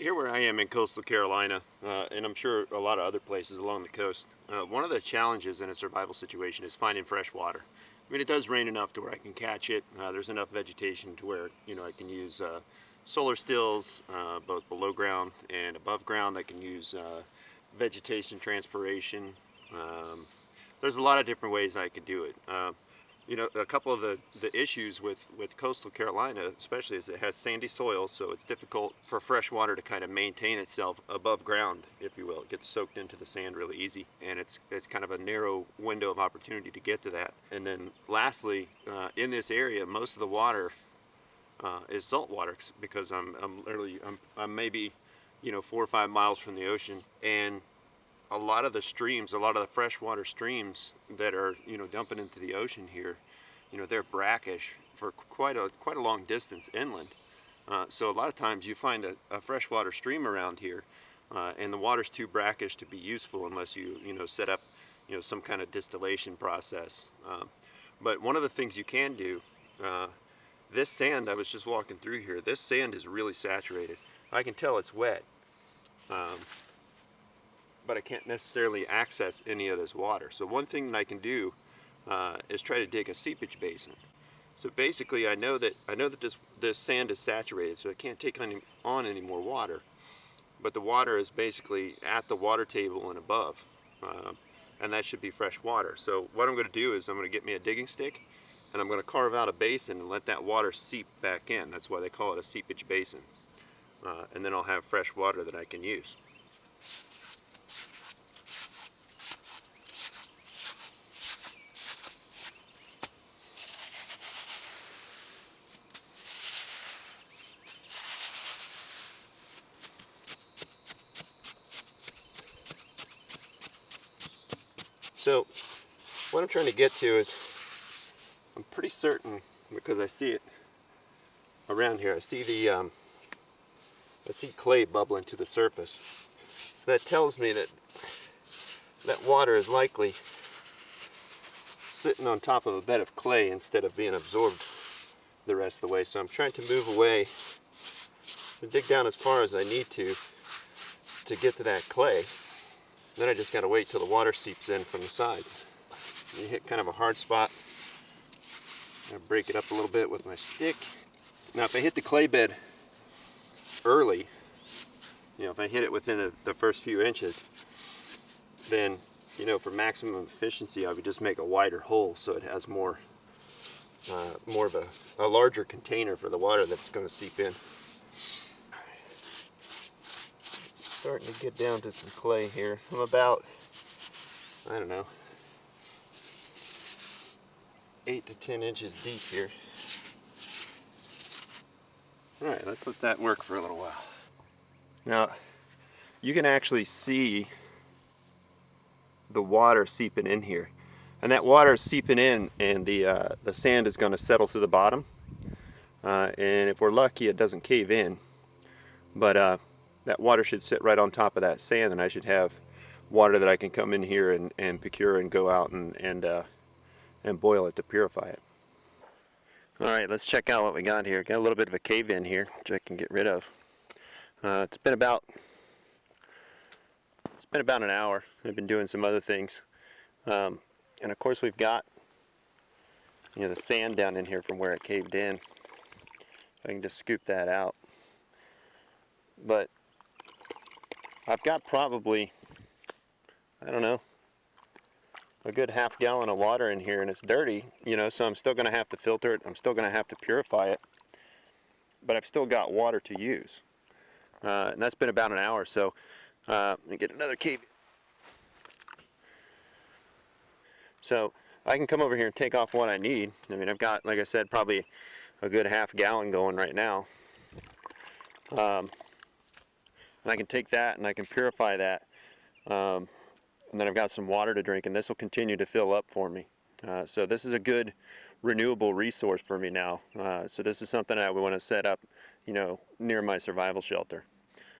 here where I am in coastal Carolina, and I'm sure a lot of other places along the coast, one of the challenges in a survival situation is finding fresh water. I mean, it does rain enough to where I can catch it. There's enough vegetation to where, I can use solar stills, both below ground and above ground. I can use vegetation transpiration. There's a lot of different ways I could do it. A couple of the issues with coastal Carolina especially is it has sandy soil, so it's difficult for fresh water to kind of maintain itself above ground, if you will. It gets soaked into the sand really easy, and it's kind of a narrow window of opportunity to get to that. And then lastly, in this area, most of the water is salt water, because I'm maybe 4 or 5 miles from the ocean, and a lot of the streams, a lot of the freshwater streams that are dumping into the ocean here, they're brackish for quite a long distance inland. So a lot of times you find a freshwater stream around here, and the water's too brackish to be useful unless you set up some kind of distillation process. But one of the things you can do, this sand, I was just walking through here, this sand is really saturated. I can tell it's wet. But I can't necessarily access any of this water. So one thing that I can do is try to dig a seepage basin. So basically, I know that this sand is saturated, so it can't take on any more water. But the water is basically at the water table and above, and that should be fresh water. So what I'm going to do is I'm going to get me a digging stick, and I'm going to carve out a basin and let that water seep back in. That's why they call it a seepage basin. And then I'll have fresh water that I can use. So what I'm trying to get to is, I'm pretty certain, because I see it around here, I see clay bubbling to the surface. So that tells me that that water is likely sitting on top of a bed of clay instead of being absorbed the rest of the way. So I'm trying to move away and dig down as far as I need to get to that clay. Then I just got to wait till the water seeps in from the sides. You hit kind of a hard spot. I'm going to break it up a little bit with my stick. Now if I hit the clay bed early, if I hit it within the first few inches, then for maximum efficiency I would just make a wider hole so it has more of a larger container for the water that's going to seep in. Starting to get down to some clay here. I'm about, I don't know, 8 to 10 inches deep here. Alright, let's let that work for a little while. Now, you can actually see the water seeping in here. And that water is seeping in, and the sand is going to settle to the bottom. And if we're lucky, it doesn't cave in. But that water should sit right on top of that sand, and I should have water that I can come in here and procure and go out and boil it to purify it. Alright, let's check out what we got here. Got a little bit of a cave in here, which I can get rid of. It's been about an hour. I've been doing some other things. And of course we've got the sand down in here from where it caved in. I can just scoop that out. But I've got probably, I don't know, a good half gallon of water in here, and it's dirty, so I'm still going to have to filter it. I'm still going to have to purify it. But I've still got water to use. And that's been about an hour, so let me get another cave. So I can come over here and take off what I need. I mean, I've got, like I said, probably a good half gallon going right now. And I can take that and I can purify that. And then I've got some water to drink, and this will continue to fill up for me. So this is a good renewable resource for me now. So this is something I would want to set up, near my survival shelter.